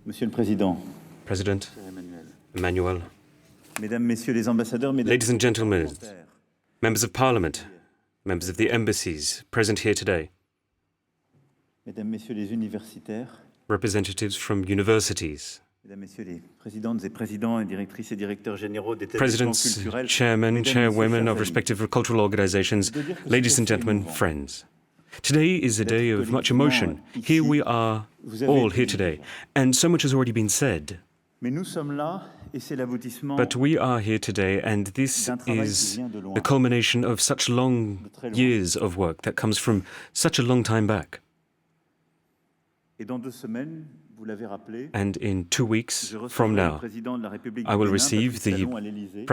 Monsieur le Président, President Emmanuel, Mesdames, Messieurs les ambassadeurs, Mesdames, ladies and gentlemen, members of Parliament, members of the embassies present here today, Mesdames, Messieurs les universitaires, representatives from universities, Mesdames, Messieurs les présidentes et présidents et directrices et directeurs généraux d'établissements presidents, culturels, chairmen, Mesdames, chairwomen Messieurs, of chers respective cultural organizations, ladies and gentlemen, friends. Today is a day of much emotion. Here we are, all here today, and so much has already been said. Mais nous sommes là et c'est l'aboutissement But we are here today, and this is the culmination of such long years of work that comes from such a long time back. Et dans 2 semaines, vous l'avez rappelé, And in 2 weeks je from recevrai le now, président de la République I du will Bénin, receive Patrice the Talon, à l'Élysée,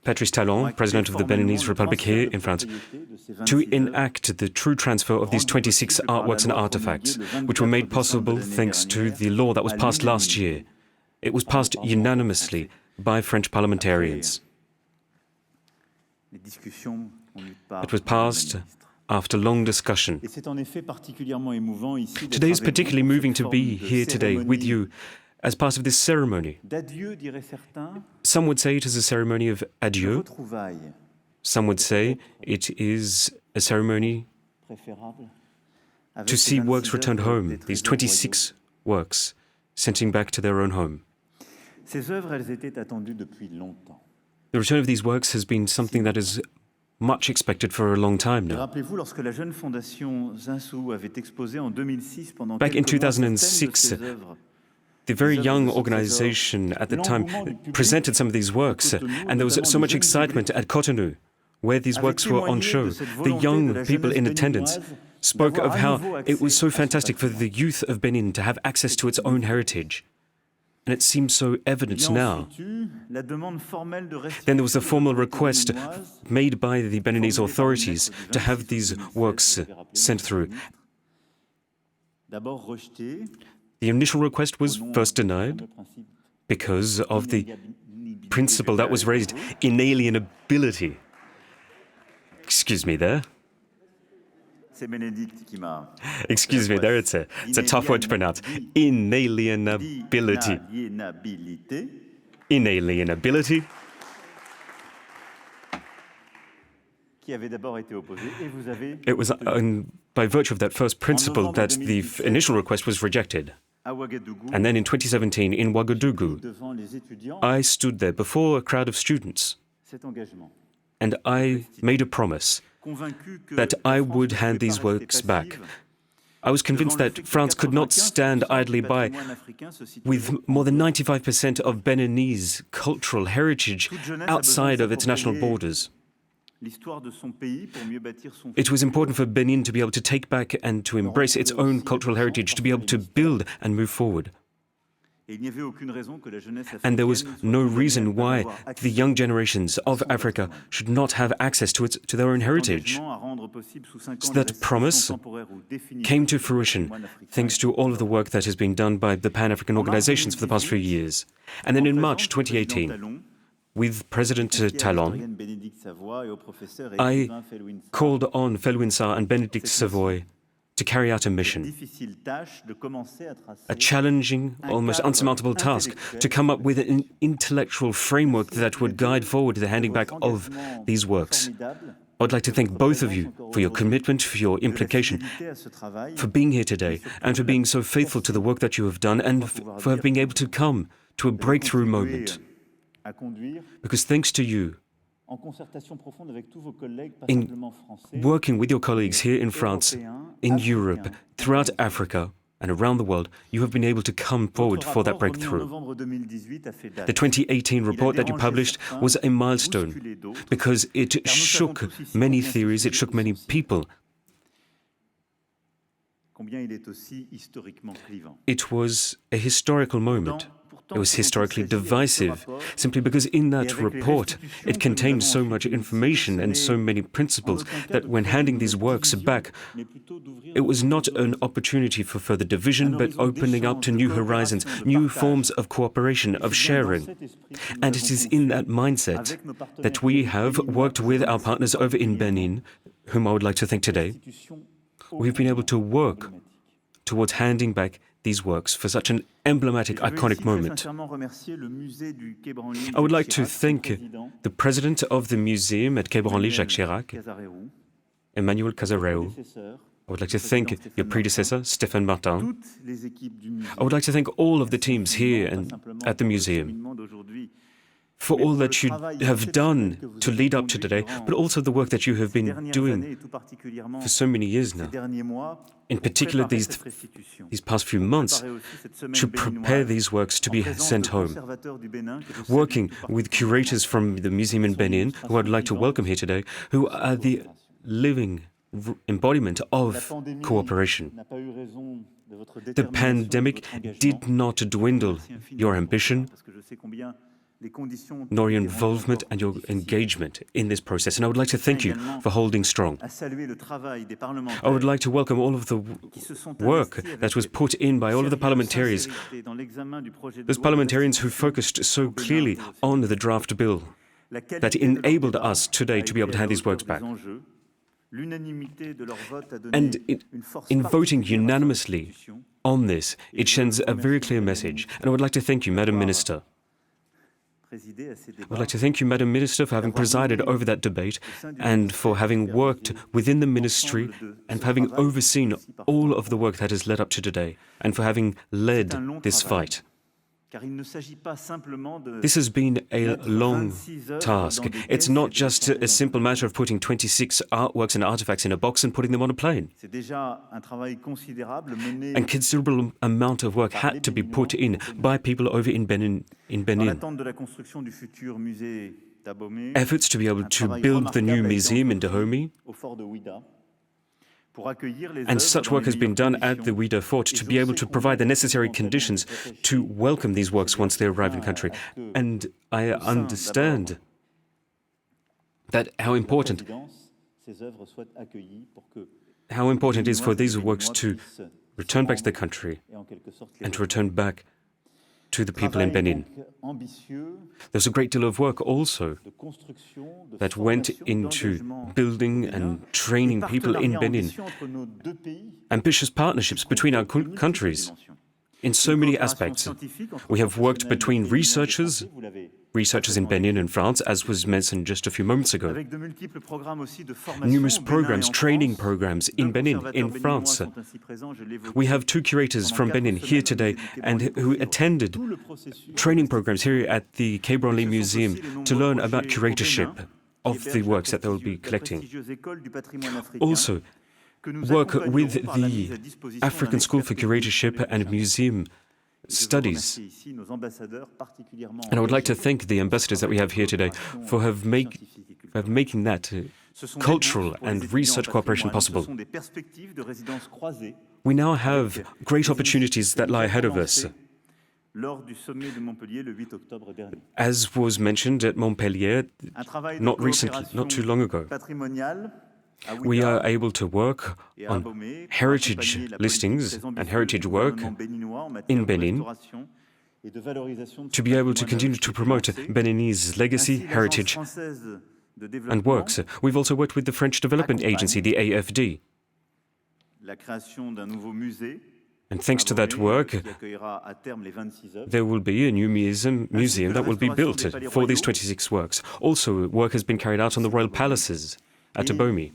Patrice Talon, President of the Beninese Republic here in France, to enact the true transfer of these 26 artworks and artifacts, which were made possible thanks to the law that was passed last year. It was passed unanimously by French parliamentarians. Les discussions ont eu part, It was Madame la passed Ministre. after long discussion. Et c'est en effet particulièrement émouvant ici d'être Today is avec vous particularly pour moving cette to be forme de here today with cérémonie you as part of this ceremony. d'adieu, diraient certains, Some would say it is a ceremony of de adieu. retrouvailles Some would say it is a ceremony préférables avec to ces see 26 works returned œuvres home, des these trésors 26 works sent back to their own home. royaux. Ces œuvres, elles étaient attendues depuis longtemps. The return of these works has been something that is much expected for a long time Et now. rappelez-vous, lorsque la jeune fondation Zinsou avait exposé en 2006 pendant Back in quelques mois certaines de 2006, ces œuvres, The very young organization at the time presented some of these works, and there was so much excitement at Cotonou, where these works were on show. The young people in attendance spoke of how it was so fantastic for the youth of Benin to have access to its own heritage. And it seems so evident il y a now. ensuite eu la demande formelle de Then there was a formal restitution request made by the Beninese authorities to have these works sent through. d'abord rejetée The initial request was first denied because of the principle that was raised, inalienability. Excuse me there. C'est Bénédicte qui m'a Excuse me there, it's a tough word to pronounce. Inalienability. Inaliénabilité. Inalienability. Qui avait d'abord été opposée et vous avez It was by virtue of that first principle that the initial request was rejected. à Ouagadougou And then in 2017 in Ouagadougou, devant les étudiants I stood there before a crowd of students cet engagement, and I made a promise convaincu que that la I France would ne hand pouvait these pas rester works back. passive I was convinced that France could not stand idly by with more than 95% of Beninese cultural heritage outside of its national borders. l'histoire de son pays pour mieux bâtir son It was important for Benin to be able to take back and to embrace its own cultural heritage, to be able to build and move forward. Et il n'y avait aucune raison que la jeunesse And there was africaine no soit condamnée à reason ne pas why avoir accès the young generations of Africa should not have access to their own heritage. à rendre possible sous 5 ans So les that promise restitutions temporaires ou définitives Came to du fruition patrimoine africain. thanks to all of the work that has been done by the Pan-African organizations for the past few years. And then in March 2018, with President Talon, I called on Felwine Sarr and Benedict Savoy to carry out a mission, a challenging, almost unsurmountable task, to come up with an intellectual framework that would guide forward the handing back of these works. I would like to thank both of you for your commitment, for your implication, for being here today, and for being so faithful to the work that you have done, and for being able to come to a breakthrough moment. Because thanks to you, in working with your colleagues here in France, in Europe, throughout Africa, and around the world, you have been able to come forward for that breakthrough. The 2018 report that you published was a milestone because it shook many theories, it shook many people. It was a historical moment. It was historically divisive, simply because in that report it contained so much information and so many principles that when handing these works back, it was not an opportunity for further division, but opening up to new horizons, new forms of cooperation, of sharing. And it is in that mindset that we have worked with our partners over in Benin, whom I would like to thank today. We've been able to work towards handing back these works for such an emblematic, iconic moment. I would like to thank the president of the museum at Quai Branly, Jacques Chirac, Emmanuel Casareu. I would like to thank your predecessor, Stéphane Martin. I would like to thank all of the teams here and at the museum for all that you have done to lead up to today, but also the work that you have been doing for so many years now. In particular, these past few months, to prepare these works to be sent home. Working with curators from the museum in Benin, who I'd like to welcome here today, who are the living embodiment of cooperation. The pandemic did not dwindle your ambition, nor your involvement and your engagement in this process. And I would like to thank you for holding strong. I would like to welcome all of the work that was put in by all of the parliamentarians, those parliamentarians who focused so clearly on the draft bill that enabled us today to be able to hand these works back. And in voting unanimously on this, it sends a very clear message. And I would like to thank you, Madam Minister. I would like to thank you, Madam Minister, for having presided over that debate and for having worked within the ministry and for having overseen all of the work that has led up to today and for having led this fight. This has been a long task. It's not just a simple matter of putting 26 artworks and artifacts in a box and putting them on a plane. A considerable amount of work had to be put in by people over in Benin. Efforts to be able to build the new museum in Dahomey. And such work has been done at the Ouida Fort to be able to provide the necessary conditions to welcome these works once they arrive in country. And I understand that how important it is for these works to return back to the country and to return back to the people in Benin. There's a great deal of work also that went into building and training people in Benin. Ambitious partnerships between our countries in so many aspects. We have worked between researchers in Benin and France, as was mentioned just a few moments ago. Numerous programs, training programs in Benin, in France. We have 2 curators from Benin here today and who attended training programs here at the Quai Branly Museum to learn about curatorship of the works that they will be collecting. Also, work with the African School for Curatorship and Museum Studies. And I would like to thank the ambassadors that we have here today for making that cultural and research cooperation possible. We now have great opportunities that lie ahead of us. As was mentioned at Montpellier, not too long ago. We are able to work on heritage listings and heritage work in Benin to be able to continue to promote Beninese legacy, heritage and works. We've also worked with the French Development Agency, the AFD. And thanks to that work, there will be a new museum that will be built for these 26 works. Also, work has been carried out on the royal palaces at Abomey.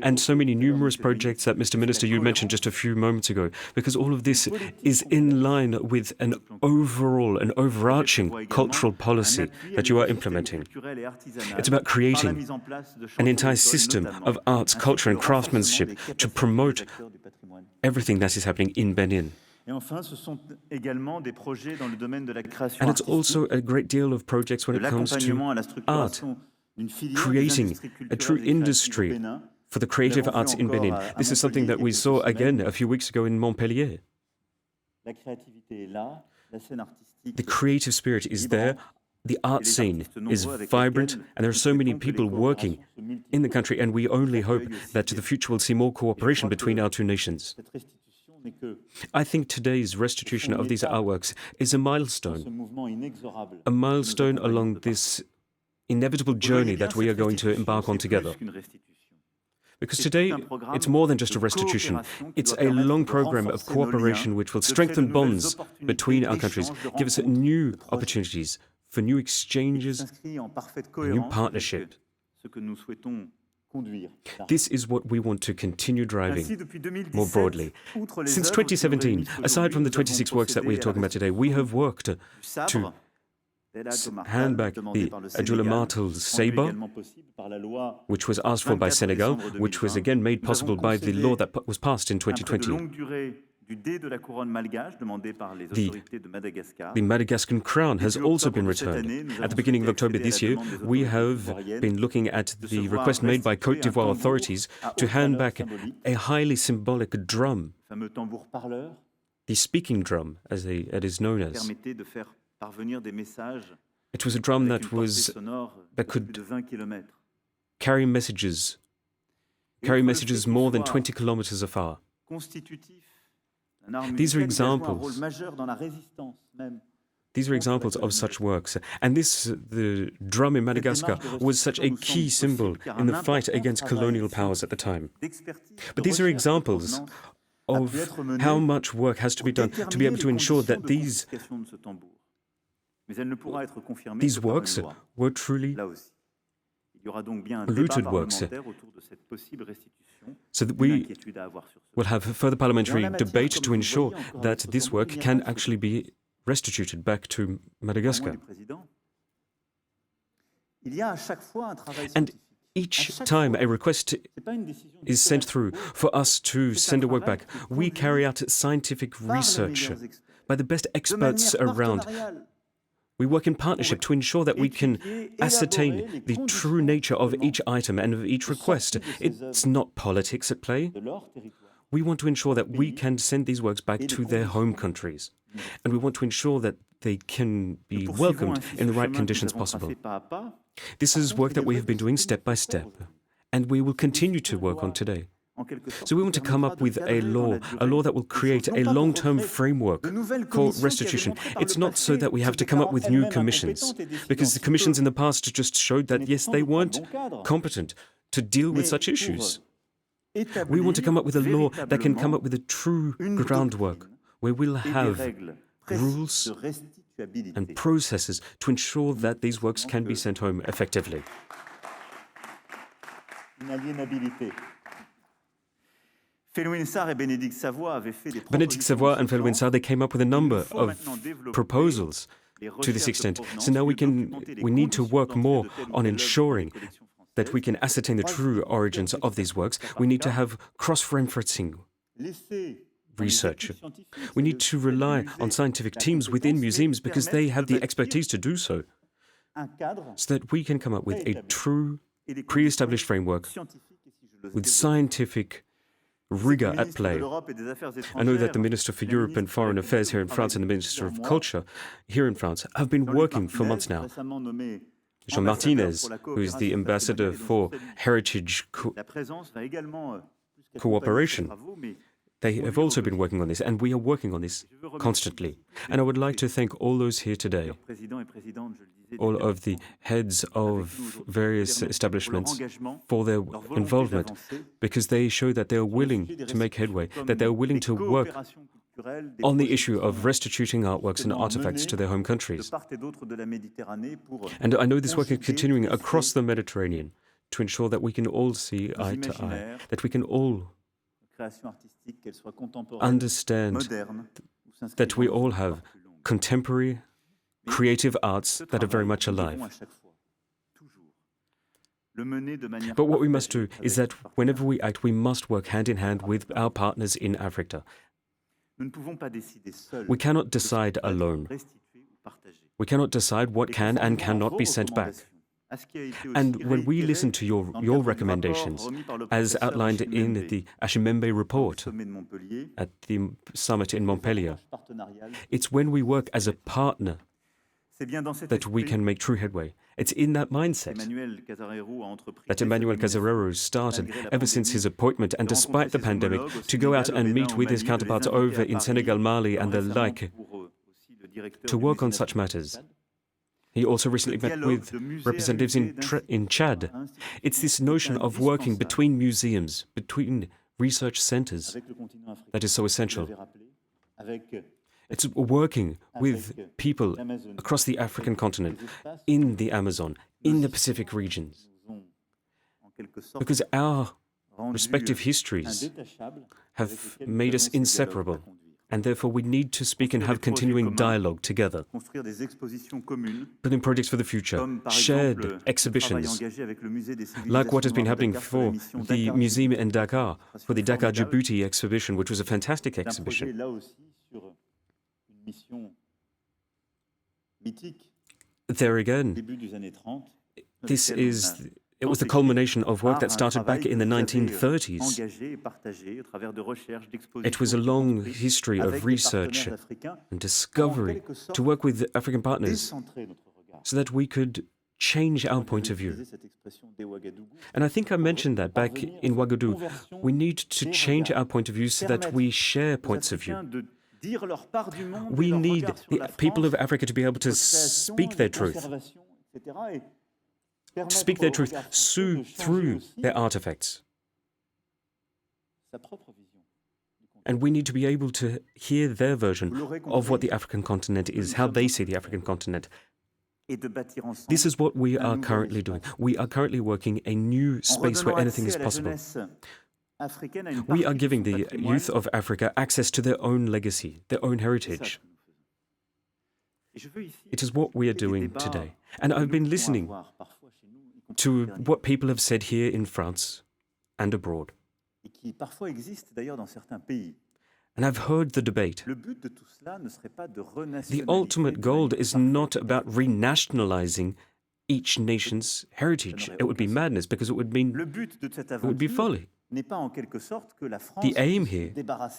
And so many numerous projects that, Mr. Minister, you mentioned just a few moments ago, because all of this is in line with an overarching cultural policy that you are implementing. It's about creating an entire system of arts, culture and craftsmanship to promote everything that is happening in Benin. And it's also a great deal of projects when it comes to art. Creating a true industry for the creative arts in Benin. This is something that we saw again a few weeks ago in Montpellier. The creative spirit is there, the art scene is vibrant, and there are so many people working in the country, and we only hope that the future will see more cooperation between our 2 nations. I think today's restitution of these artworks is a milestone along this inevitable journey that we are going to embark on together. Because today, it's more than just a restitution. It's a long program of cooperation which will strengthen bonds between our countries, give us new opportunities for new exchanges, new partnership. This is what we want to continue driving more broadly. Since 2017, aside from the 26 works that we're talking about today, we have worked to hand back the Adjula Martel sabre, which was asked for by Senegal, which was again made possible by the law that was passed in 2020. The Madagascan crown has also been returned. At the beginning of October this year, we have been looking at the request made by Côte d'Ivoire authorities to hand back a highly symbolic drum, the speaking drum, as it is known as. It was a drum that could carry messages more than 20 kilometers afar. These are examples of such works. And the drum in Madagascar was such a key symbol in the fight against colonial powers at the time. But these are examples of how much work has to be done to be able to ensure that these works were truly looted works, so that we will have further parliamentary debate to ensure that this work can actually be restituted back to Madagascar. And each time a request is sent through for us to send a work back, we carry out scientific research by the best experts around. We work in partnership to ensure that we can ascertain the true nature of each item and of each request. It's not politics at play. We want to ensure that we can send these works back to their home countries. And we want to ensure that they can be welcomed in the right conditions possible. This is work that we have been doing step by step, and we will continue to work on today. So we want to come up with a law that will create a long-term framework for restitution. It's not so that we have to come up with new commissions, because the commissions in the past just showed that, yes, they weren't competent to deal with such issues. We want to come up with a law that can come up with a true groundwork, where we'll have rules and processes to ensure that these works can be sent home effectively. Benedict Savoy and Felwine Sarr, they came up with a number of proposals to this extent. So now we need to work more on ensuring that we can ascertain the true origins of these works. We need to have cross-referencing research. We need to rely on scientific teams within museums because they have the expertise to do so that we can come up with a true pre-established framework with scientific rigor at play. I know that the Minister for Europe and Foreign Affairs here in France and the Minister of Culture here in France have been working for months now. Jean Martinez, who is the ambassador for heritage cooperation, they have also been working on this, and we are working on this constantly. And I would like to thank all those here today, all of the heads of various establishments for their involvement, because they show that they are willing to make headway, that they are willing to work on the issue of restituting artworks and artifacts to their home countries. And I know this work is continuing across the Mediterranean to ensure that we can all see eye to eye, that we can all understand that we all have contemporary, creative arts that are very much alive. But what we must do is that whenever we act, we must work hand in hand with our partners in Africa. We cannot decide alone. We cannot decide what can and cannot be sent back. And when we listen to your recommendations, as outlined in the Achimembe report at the summit in Montpellier, it's when we work as a partner that we can make true headway. It's in that mindset that Emmanuel Casarero started ever since his appointment, and despite the pandemic, to go out and meet with his counterparts over in Senegal, Mali and the like, to work on such matters. He also recently met with representatives in Chad. It's this notion of working between museums, between research centers, that is so essential. It's working with people across the African continent, in the Amazon, in the Pacific regions. Because our respective histories have made us inseparable, and therefore we need to speak and have continuing dialogue together. Building projects for the future, shared exhibitions, like what has been happening for the museum in Dakar, for the Dakar Djibouti exhibition, which was a fantastic exhibition. There again, it was the culmination of work that started back in the 1930s. It was a long history of research and discovery to work with African partners so that we could change our point of view. And I think I mentioned that back in Ouagadougou. We need to change our point of view so that we share points of view. We need the people of Africa to be able to speak their truth. To speak their truth through their artifacts. And we need to be able to hear their version of what the African continent is, how they see the African continent. This is what we are currently doing. We are currently working a new space where anything is possible. We are giving the youth of Africa access to their own legacy, their own heritage. It is what we are doing today. And I've been listening to what people have said here in France and abroad. And I've heard the debate. The ultimate goal is not about renationalizing each nation's heritage. It would be madness because it would be folly. The aim here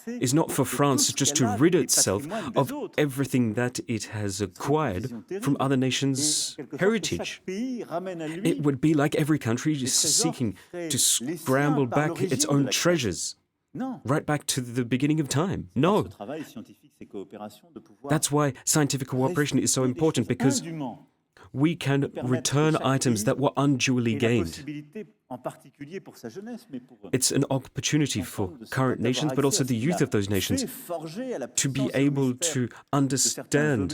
is not for France just to rid itself of everything that it has acquired from other nations' heritage. It would be like every country seeking to scramble back its own treasures, right back to the beginning of time. No. That's why scientific cooperation is so important, because we can return items that were unduly gained. It's an opportunity for current nations, but also the youth of those nations, to be able to understand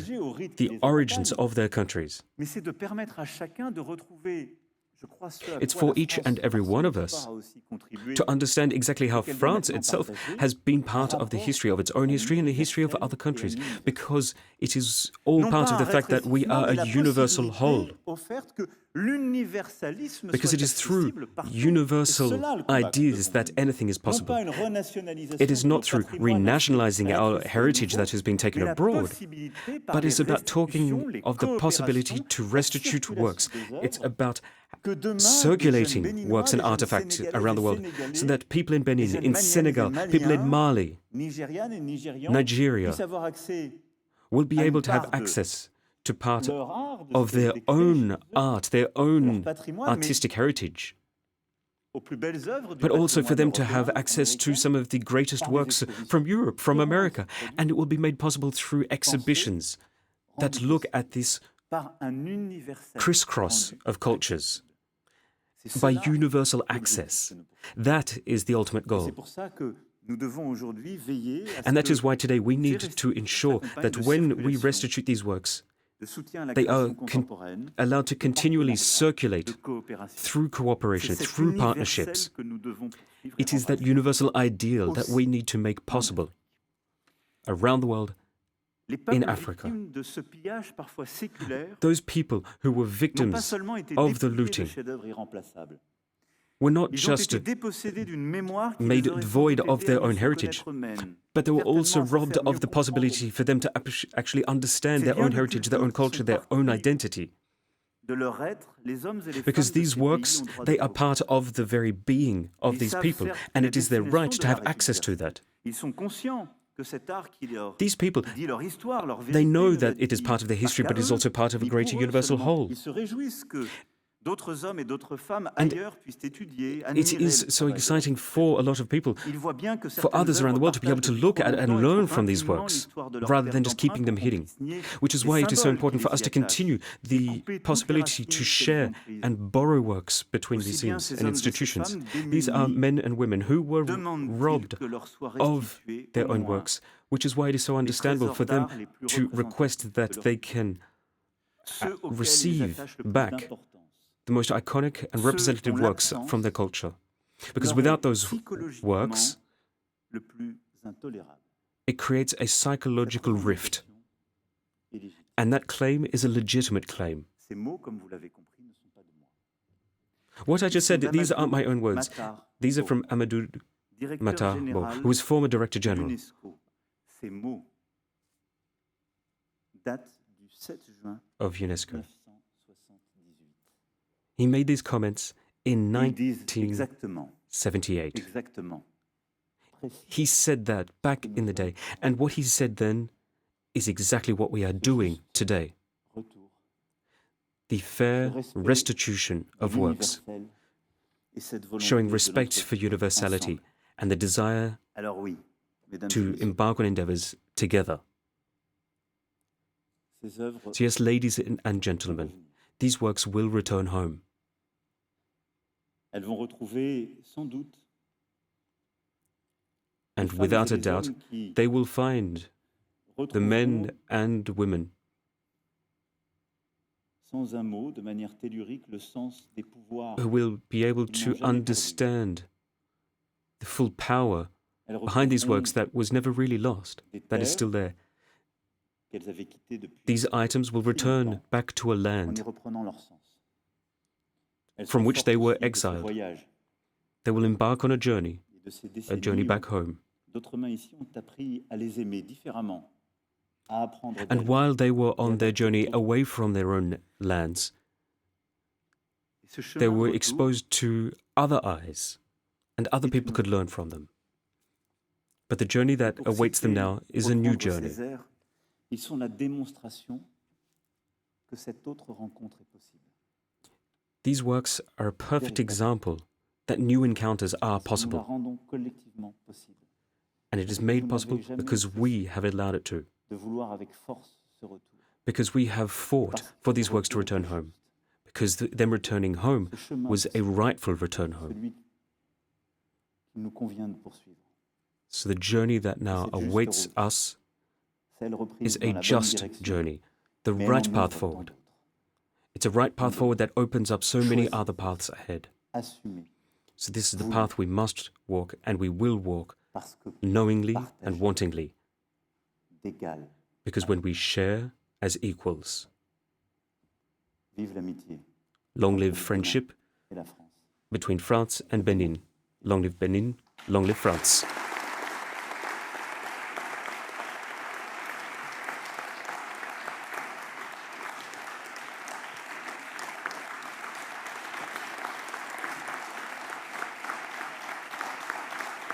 the origins of their countries. It's for each and every one of us to understand exactly how France itself has been part of the history of its own history and the history of other countries, because it is all part of the fact that we are a universal whole. Because it is through universal ideas that anything is possible. It is not through renationalizing our heritage that has been taken abroad, but it's about talking of the possibility to restitute works. It's about circulating works and artifacts around the world so that people in Benin, in Senegal, people in Mali, Nigeria, will be able to have access to part of their own art, their own artistic heritage, but also for them to have access to some of the greatest works from Europe, from America. And it will be made possible through exhibitions that look at this crisscross of cultures by universal access. That is the ultimate goal. And that is why today we need to ensure that when we restitute these works, they are allowed to continually circulate through cooperation, through partnerships. It is that universal ideal that we need to make possible around the world, in Africa. Those people who were victims of the looting were not just made void of their own heritage, but they were also robbed of the possibility for them to actually understand their own heritage, their own culture, their own identity. Because these works, they are part of the very being of these people, and it is their right to have access to that. These people, they know that it is part of their history, but it is also part of a greater universal whole. d'autres hommes et d'autres femmes And ailleurs puissent étudier, It admirer is le so travail de exciting l'artiste. for a lot of people, Ils voient bien que for certaines others around the œuvres world to be able partagent to depuis look trop at and longtemps et learn trop from these intimement works, l'histoire de leur rather père than just keeping them d'emprunt hidden. pour qu'on puisse nier Which is les why it is so symboles important qui for les us y to attachent, continue et the couper toutes les possibility to racines qu'elles share ont prises. and borrow works between Aussi these bien museums ces and hommes et ces institutions. femmes These are démunis men and women who were demandent-ils robbed que leur soit of restitué their au own moins works, which is why it is so les understandable trésors for them d'art les plus to représentatifs request de that leur they culture, can ceux auxquels ils receive attachent le plus back d'importance, the most iconic and ceux representative dont works l'absence from their culture. Because leur without est those psychologiquement works, le plus intolérable. it creates a Cette psychological rift. revendication est légitime. And that claim is a legitimate claim. Ces mots, comme vous l'avez compris, ne sont pas de moi. What I Ils just sont said, these aren't my d'Amadou own words. Matar These are Bo, from Amadou directeur Matar Bo, général who was former Director de General. l'UNESCO. Ces mots datent du 7 juin Of UNESCO. 1978. He made these comments in Ils disent 1978. exactement. He said that back in the day, and what he said then is exactly what we are doing today. Retour The fair restitution of works, universel et cette volonté showing de respect l'entreprendre for universality ensemble. and the desire Alors oui, mesdames et to messieurs, embark on endeavors together. ces œuvres So yes, ladies and gentlemen, these works will return home. elles vont retrouver sans doute And les femmes without et a les doubt, hommes qui they will find the men retrouveront and women sans un mot, de manière tellurique, le sens des pouvoirs. who will be able qu'ils to n'ont jamais understand the full power Elles behind these works retrouveront that was never really lost, des that is terres still there. qu'elles avaient quittées depuis These items will si return longtemps, back to a en y land reprenant leur sens. Elles from sont which fortes they were aussi de ce exiled. voyage They will embark on a journey et de ces décennies où back home. d'autres mains ici ont appris à les aimer différemment, à apprendre And d'elles. while they were on their journey away from their own lands, Et ce chemin they de were retour, exposed to other eyes, and other est people une could learn from them. But the journey that pour awaits them citer, now is a new reprendre journey. ces airs, ils sont la démonstration que cette autre rencontre est possible. These works are a perfect example that new encounters are Nous la possible, rendons collectivement possible. and it is made possible because we have allowed it to, De vouloir avec force ce retour. because we have fought for these works to return home, because them returning home Ce chemin, was a rightful return home. celui qu'il nous convient de poursuivre. So the journey that now awaits us Celle reprise is dans a la bonne just direction, journey, the mais elle right en path ouvre tant forward. d'autres. It's a right path forward that opens up so many Choisis. other paths ahead. Assumez, So this is the Voulu. path we must walk, and we will walk parce que knowingly and partagez wantingly, d'égal. because when we share as equals, Vive l'amitié long entre live le Bénin friendship et la France. between France and Benin. Long live Benin, long live France.